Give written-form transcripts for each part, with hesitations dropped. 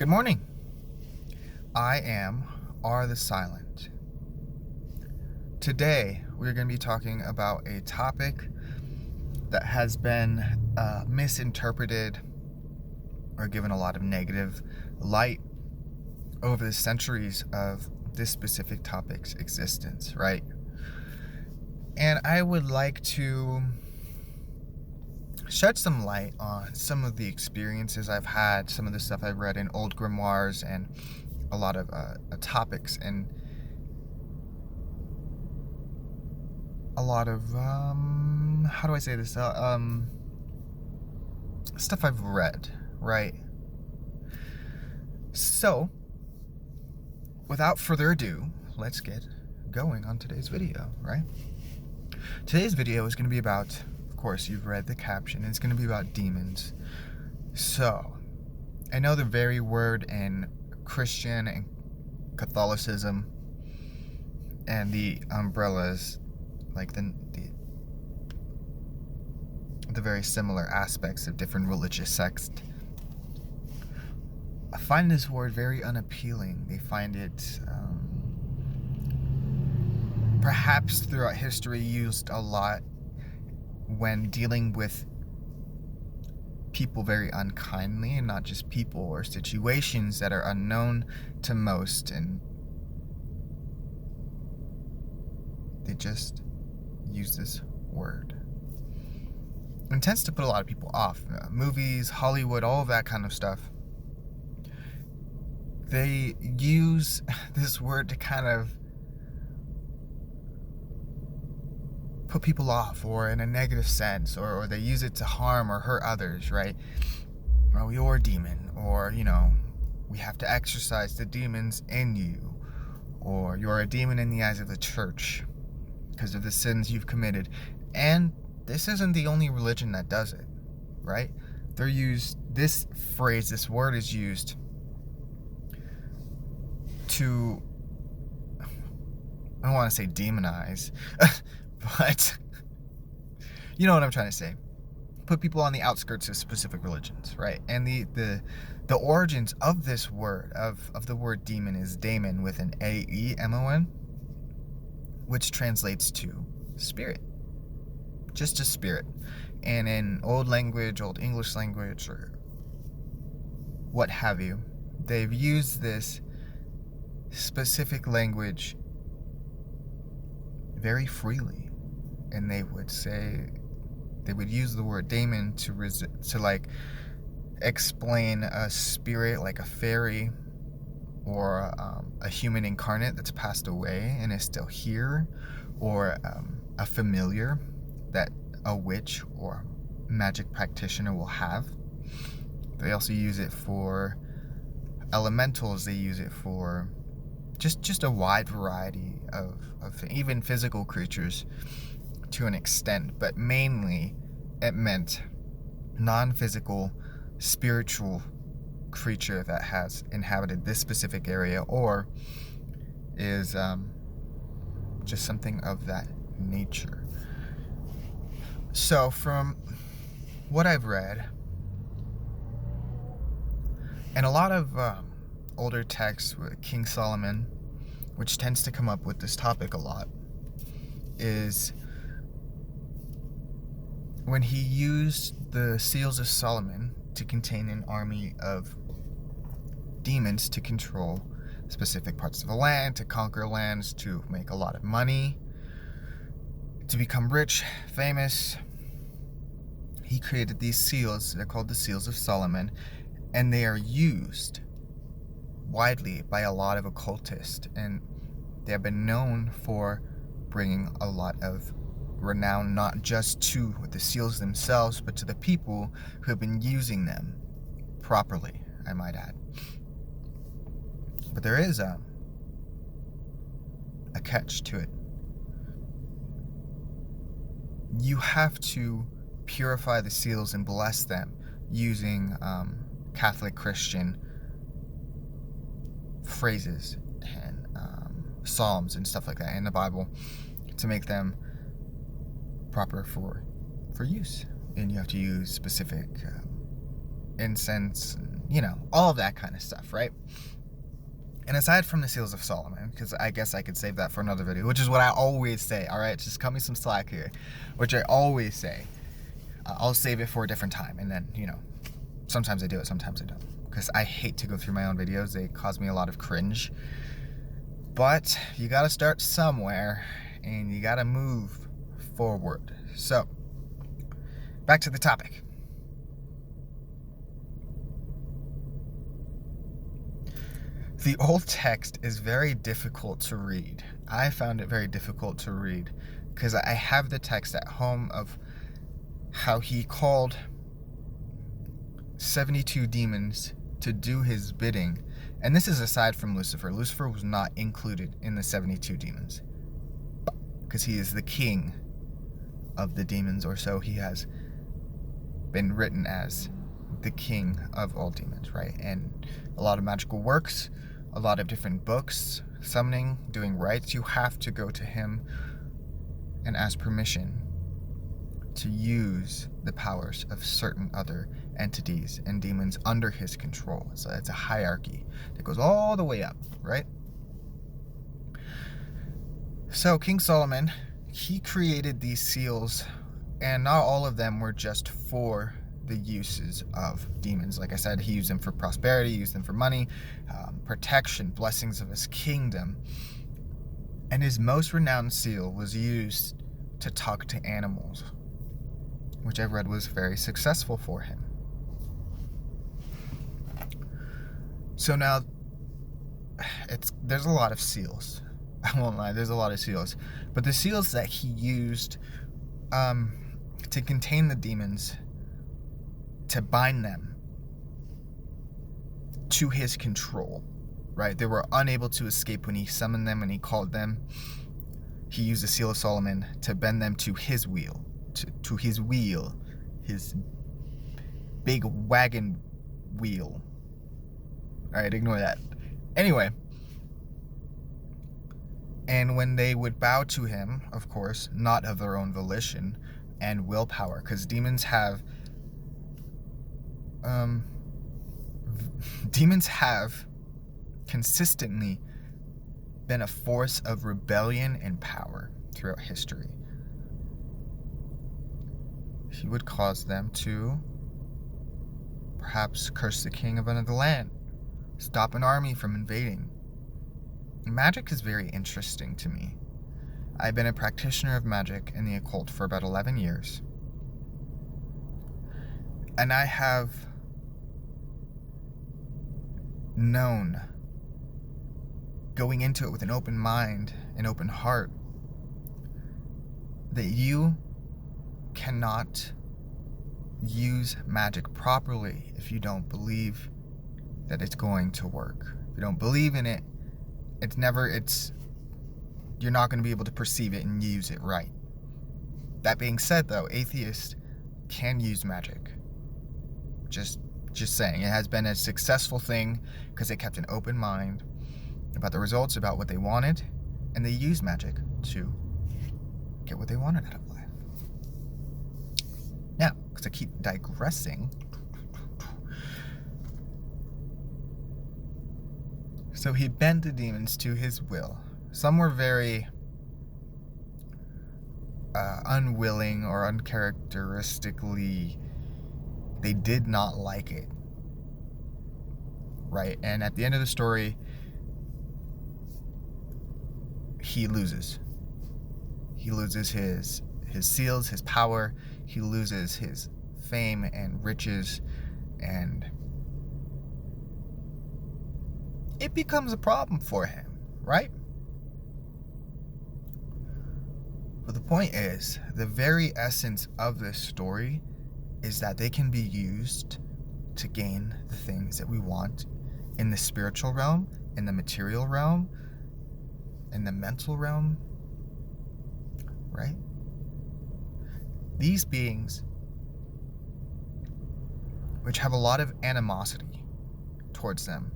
Good morning. I am R the Silent. Today, we're going to be talking about a topic that has been misinterpreted or given a lot of negative light over the centuries of this specific topic's existence, right? And I would like to shed some light on some of the experiences I've had, some of the stuff I've read in old grimoires, and a lot of topics and a lot of how do I say this? Stuff I've read, right? So, without further ado, let's get going on today's video, right? Today's video is going to be about, of course, you've read the caption, it's going to be about demons. So, I know the very word in Christian and Catholicism and the umbrellas, like the very similar aspects of different religious sects, I find this word very unappealing. They find it perhaps throughout history used a lot when dealing with people very unkindly, and not just people or situations that are unknown to most, and they just use this word. It tends to put a lot of people off. Movies, Hollywood, all of that kind of stuff. They use this word to kind of put people off, or in a negative sense, or they use it to harm or hurt others, right? Oh, you're a demon, or, we have to exorcise the demons in you, or you're a demon in the eyes of the church because of the sins you've committed. And this isn't the only religion that does it, right? This phrase, this word is used to, I don't want to say demonize, but you know what I'm trying to say. Put people on the outskirts of specific religions, right? And the origins of this word, of the word demon, is daemon with an A-E-M-O-N, which translates to spirit. Just a spirit. And in old English language, or what have you, they've used this specific language very freely. And they would use the word daemon to like explain a spirit, like a fairy or a human incarnate that's passed away and is still here, or a familiar that a witch or magic practitioner will have. They also use it for elementals. They use it for just a wide variety of even physical creatures to an extent, but mainly it meant non-physical, spiritual creature that has inhabited this specific area, or is just something of that nature. So from what I've read, and a lot of older texts with King Solomon, which tends to come up with this topic a lot, is when he used the seals of Solomon to contain an army of demons to control specific parts of the land, to conquer lands, to make a lot of money, to become rich, famous. He created these seals. They're called the seals of Solomon, and they are used widely by a lot of occultists, and they have been known for bringing a lot of renown, not just to the seals themselves, but to the people who have been using them properly, I might add. But there is a catch to it. You have to purify the seals and bless them using Catholic Christian phrases and psalms and stuff like that in the Bible to make them proper for use. And you have to use specific incense, and all of that kind of stuff, right? And aside from the Seals of Solomon, because I guess I could save that for another video, which is what I always say, all right? Just cut me some slack here, which I always say. I'll save it for a different time, and then, sometimes I do it, sometimes I don't. Because I hate to go through my own videos. They cause me a lot of cringe. But you gotta start somewhere, and you gotta move forward. So, back to the topic. The old text is very difficult to read. I found it very difficult to read because I have the text at home of how he called 72 demons to do his bidding. And this is aside from Lucifer. Lucifer was not included in the 72 demons because he is the king of the demons, or so he has been written as, the king of all demons, right? And a lot of magical works, a lot of different books, summoning, doing rites, you have to go to him and ask permission to use the powers of certain other entities and demons under his control. So it's a hierarchy that goes all the way up, right? So King Solomon, he created these seals, and not all of them were just for the uses of demons. Like I said, he used them for prosperity, used them for money, protection, blessings of his kingdom. And his most renowned seal was used to talk to animals, which I read was very successful for him. So now, there's a lot of seals. I won't lie, there's a lot of seals. But the seals that he used to contain the demons, to bind them to his control, right? They were unable to escape when he summoned them and he called them. He used the Seal of Solomon to bend them to his wheel, to his wheel, his big wagon wheel. All right, ignore that. Anyway, and when they would bow to him, of course, not of their own volition and willpower, because demons have consistently been a force of rebellion and power throughout history. He would cause them to perhaps curse the king of another land, stop an army from invading. Magic is very interesting to me. I've been a practitioner of magic and the occult for about 11 years. And I have known, going into it with an open mind, an open heart, that you cannot use magic properly if you don't believe that it's going to work. If you don't believe in it, you're not going to be able to perceive it and use it right. That being said, though, atheists can use magic. Just saying, it has been a successful thing because they kept an open mind about the results, about what they wanted, and they used magic to get what they wanted out of life. Now, because I keep digressing, so he bent the demons to his will. Some were very unwilling or uncharacteristically, they did not like it, right? And at the end of the story, he loses. He loses his seals, his power. He loses his fame and riches, and it becomes a problem for him, right? But the point is, the very essence of this story is that they can be used to gain the things that we want in the spiritual realm, in the material realm, in the mental realm, right? These beings, which have a lot of animosity towards them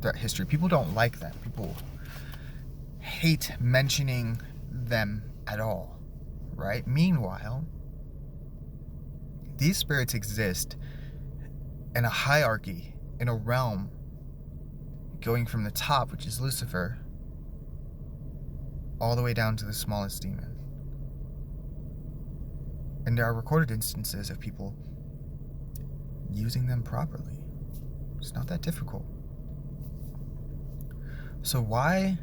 throughout history, people don't like them. People hate mentioning them at all, right? Meanwhile, these spirits exist in a hierarchy in a realm going from the top, which is Lucifer, all the way down to the smallest demon. And there are recorded instances of people using them properly. It's not that difficult. So why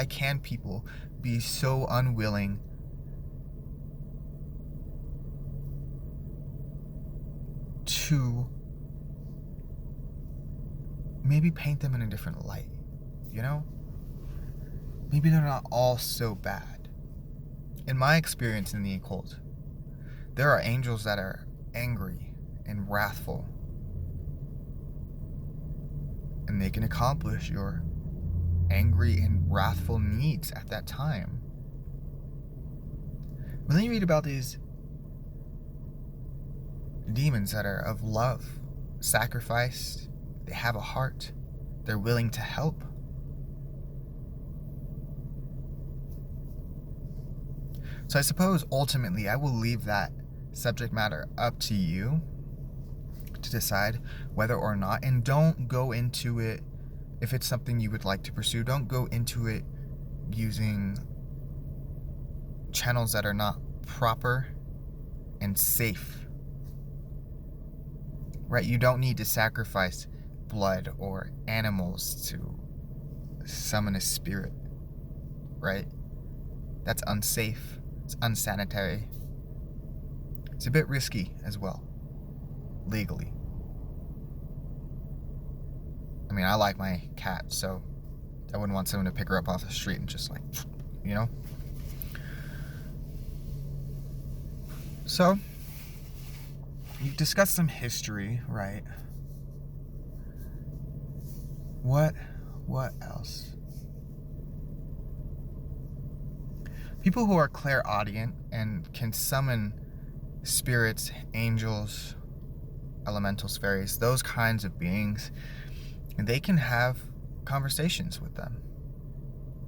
can people be so unwilling to maybe paint them in a different light, you know? Maybe they're not all so bad. In my experience in the occult, there are angels that are angry and wrathful, and they can accomplish your angry and wrathful needs at that time. But then you read about these demons that are of love, sacrifice, they have a heart, they're willing to help. So I suppose ultimately I will leave that subject matter up to you to decide whether or not, and don't go into it, if it's something you would like to pursue, don't go into it using channels that are not proper and safe, right? You don't need to sacrifice blood or animals to summon a spirit, right? That's unsafe. It's unsanitary. It's a bit risky as well, legally. I mean, I like my cat, so I wouldn't want someone to pick her up off the street and just you know? So, you've discussed some history, right? What else? People who are clairaudient and can summon spirits, angels, elementals, fairies, those kinds of beings, and they can have conversations with them.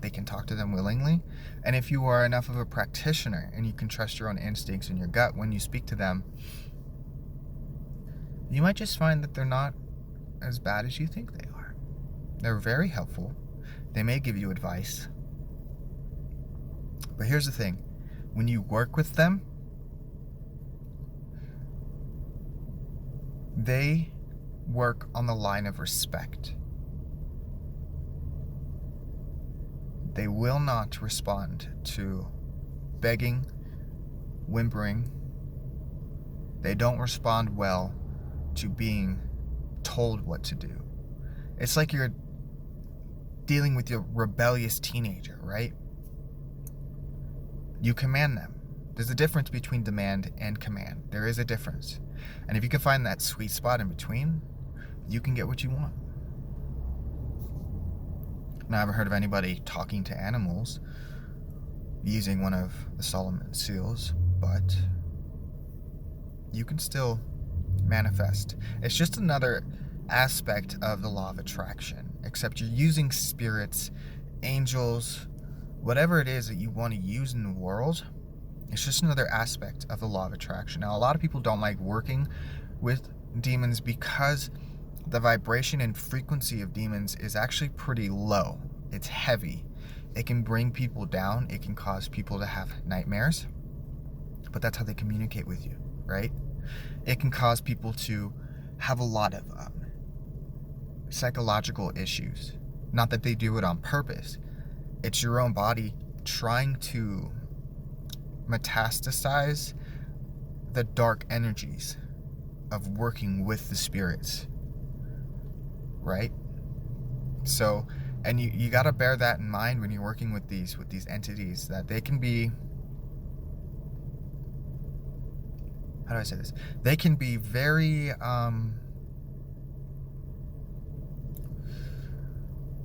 They can talk to them willingly. And if you are enough of a practitioner and you can trust your own instincts and your gut when you speak to them, you might just find that they're not as bad as you think they are. They're very helpful. They may give you advice. But here's the thing. When you work with them, they work on the line of respect. They will not respond to begging, whimpering. They don't respond well to being told what to do. It's like you're dealing with your rebellious teenager, right? You command them. There's a difference between demand and command. There is a difference. And if you can find that sweet spot in between, you can get what you want. Now, I haven't heard of anybody talking to animals using one of the Solomon seals, but you can still manifest. It's just another aspect of the law of attraction, except you're using spirits, angels, whatever it is that you want to use in the world. It's just another aspect of the law of attraction. Now, a lot of people don't like working with demons because the vibration and frequency of demons is actually pretty low. It's heavy. It can bring people down. It can cause people to have nightmares. But that's how they communicate with you, right? It can cause people to have a lot of psychological issues. Not that they do it on purpose. It's your own body trying to metastasize the dark energies of working with the spirits, right? So, and you got to bear that in mind when you're working with these entities, that they can be, how do I say this? They can be very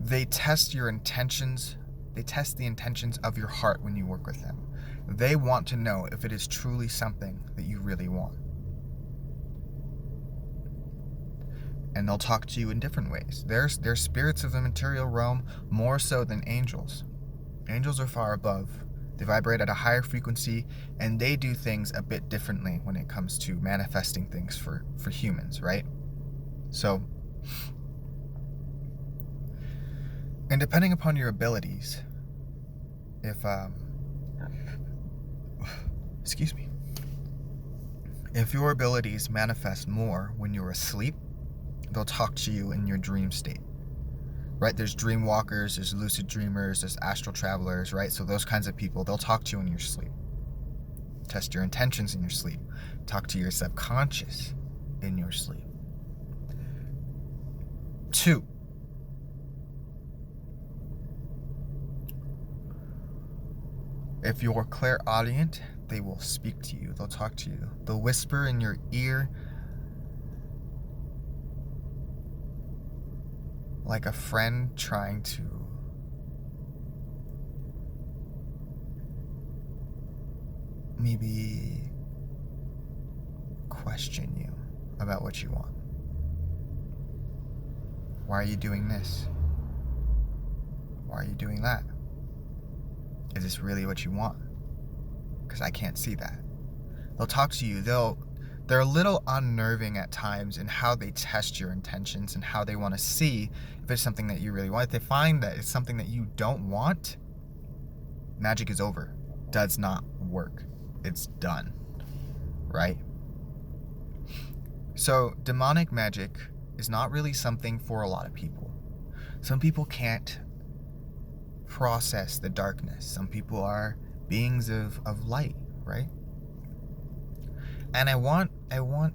they test your intentions. They test the intentions of your heart when you work with them. They want to know if it is truly something that you really want. And they'll talk to you in different ways. They're spirits of the material realm more so than angels. Angels are far above They vibrate at a higher frequency, and they do things a bit differently when it comes to manifesting things for humans, right? So, and depending upon your abilities, if excuse me, if your abilities manifest more when you're asleep, they'll talk to you in your dream state, right? There's dream walkers, there's lucid dreamers, there's astral travelers, right? So those kinds of people, they'll talk to you in your sleep, test your intentions in your sleep, talk to your subconscious in your sleep. 2, if you're clairaudient, they will speak to you, they'll talk to you, they'll whisper in your ear like a friend trying to maybe question you about what you want. Why are you doing this? Why are you doing that? Is this really what you want? Because I can't see that. They'll talk to you. They're a little unnerving at times in how they test your intentions and how they want to see if it's something that you really want. If they find that it's something that you don't want, magic is over. Does not work. It's done. Right? So demonic magic is not really something for a lot of people. Some people can't process the darkness. Some people are beings of light, right? And I want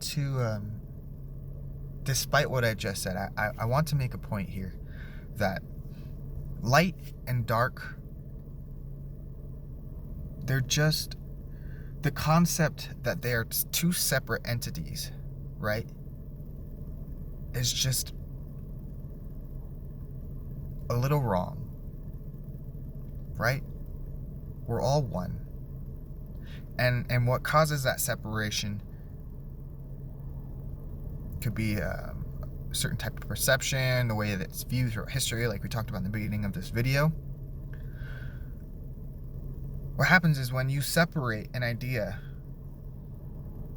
to, despite what I just said, I want to make a point here that light and dark, they're just, the concept that they are two separate entities, right, is just a little wrong, right? We're all one. And what causes that separation could be a certain type of perception, the way that it's viewed throughout history, like we talked about in the beginning of this video. What happens is when you separate an idea,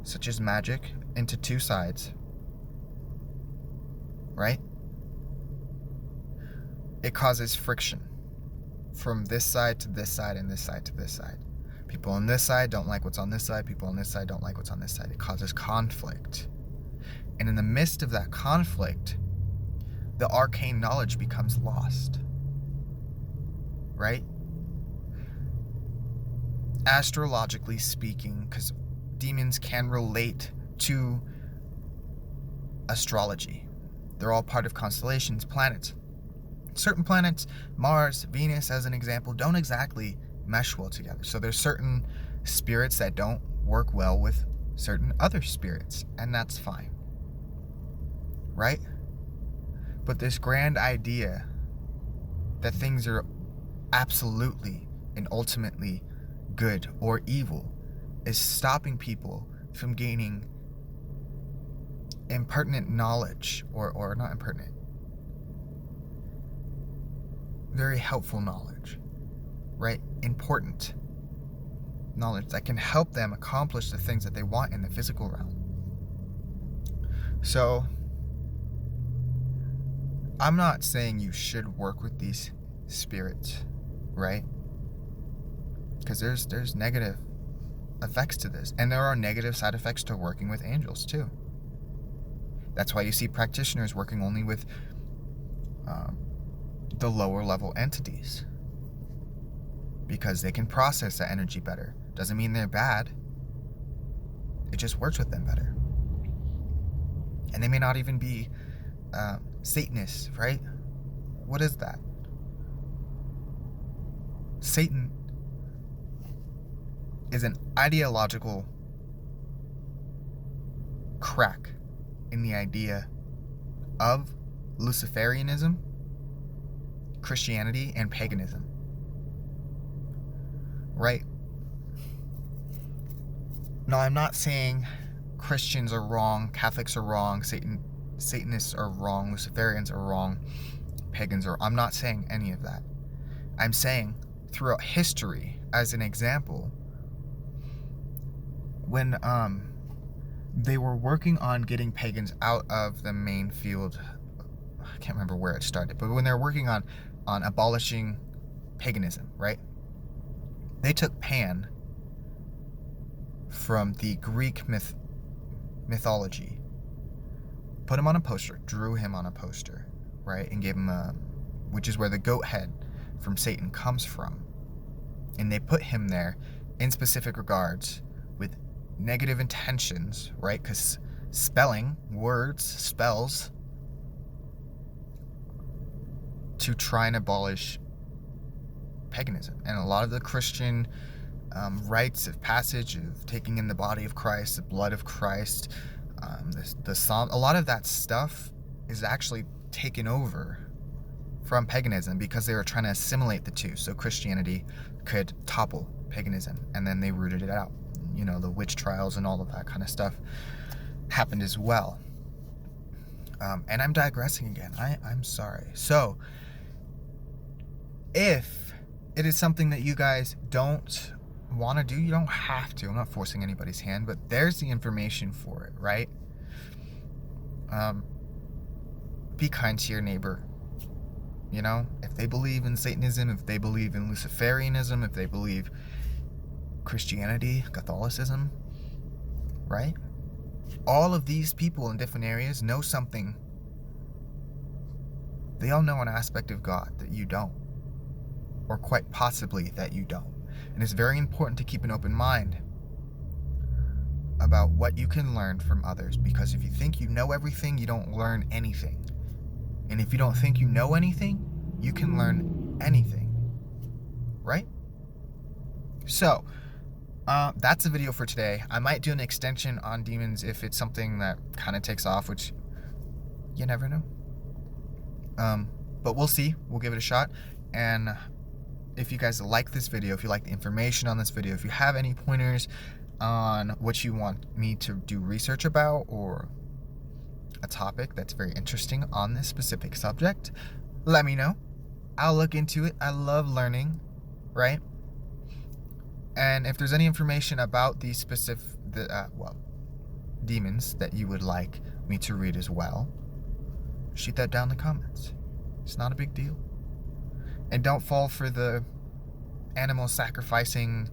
such as magic, into two sides, right? It causes friction from this side to this side and this side to this side. People on this side don't like what's on this side. People on this side don't like what's on this side. It causes conflict. And in the midst of that conflict, the arcane knowledge becomes lost. Right? Astrologically speaking, because demons can relate to astrology. They're all part of constellations, planets. Certain planets, Mars, Venus as an example, don't exactly mesh well together. So there's certain spirits that don't work well with certain other spirits, and that's fine. Right? But this grand idea that things are absolutely and ultimately good or evil is stopping people from gaining impertinent knowledge, or not impertinent, very helpful knowledge, right? Important knowledge that can help them accomplish the things that they want in the physical realm. So, I'm not saying you should work with these spirits, right? Because there's negative effects to this, and there are negative side effects to working with angels too. That's why you see practitioners working only with the lower level entities, because they can process that energy better. Doesn't mean they're bad. It just works with them better. And they may not even be Satanists, right? What is that? Satan is an ideological crack in the idea of Luciferianism, Christianity, and paganism. Right? Now, I'm not saying Christians are wrong, Catholics are wrong, Satanists are wrong, Luciferians are wrong, pagans are... I'm not saying any of that. I'm saying throughout history, as an example, when they were working on getting pagans out of the main field. I can't remember where it started, but when they're working on abolishing paganism, right? They took Pan from the Greek mythology, put him on a poster, drew him on a poster, right? And gave him which is where the goat head from Satan comes from. And they put him there in specific regards with negative intentions, right? Because spelling, words, spells, to try and abolish paganism. And a lot of the Christian rites of passage, of taking in the body of Christ, the blood of Christ, the psalm, a lot of that stuff is actually taken over from paganism because they were trying to assimilate the two so Christianity could topple paganism, and then they rooted it out. You know, the witch trials and all of that kind of stuff happened as well. And I'm digressing again. I'm sorry. So, if it is something that you guys don't want to do, you don't have to. I'm not forcing anybody's hand, but there's the information for it, right? Be kind to your neighbor. You know, if they believe in Satanism, if they believe in Luciferianism, if they believe Christianity, Catholicism, right? All of these people in different areas know something. They all know an aspect of God that you don't, or quite possibly that you don't. And it's very important to keep an open mind about what you can learn from others, because if you think you know everything, you don't learn anything. And if you don't think you know anything, you can learn anything, right? So, that's the video for today. I might do an extension on demons if it's something that kind of takes off, which you never know. But we'll see. We'll give it a shot. And if you guys like this video, if you like the information on this video, if you have any pointers on what you want me to do research about, or a topic that's very interesting on this specific subject, let me know. I'll look into it. I love learning, right? And if there's any information about these specific, demons that you would like me to read as well, shoot that down in the comments. It's not a big deal. And don't fall for the animal sacrificing,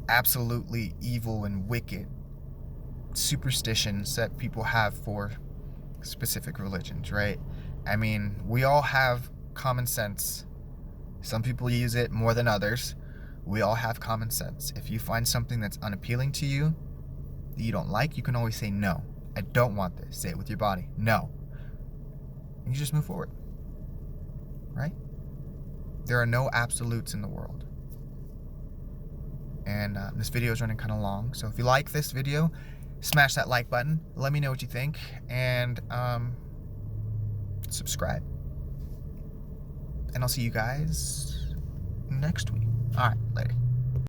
absolutely evil and wicked superstitions that people have for specific religions, right? I mean, we all have common sense. Some people use it more than others. We all have common sense. If you find something that's unappealing to you, that you don't like, you can always say, no, I don't want this. Say it with your body, no. And you just move forward, right? There are no absolutes in the world. And this video is running kind of long, so if you like this video, smash that like button. Let me know what you think, and subscribe. And I'll see you guys next week. All right, later.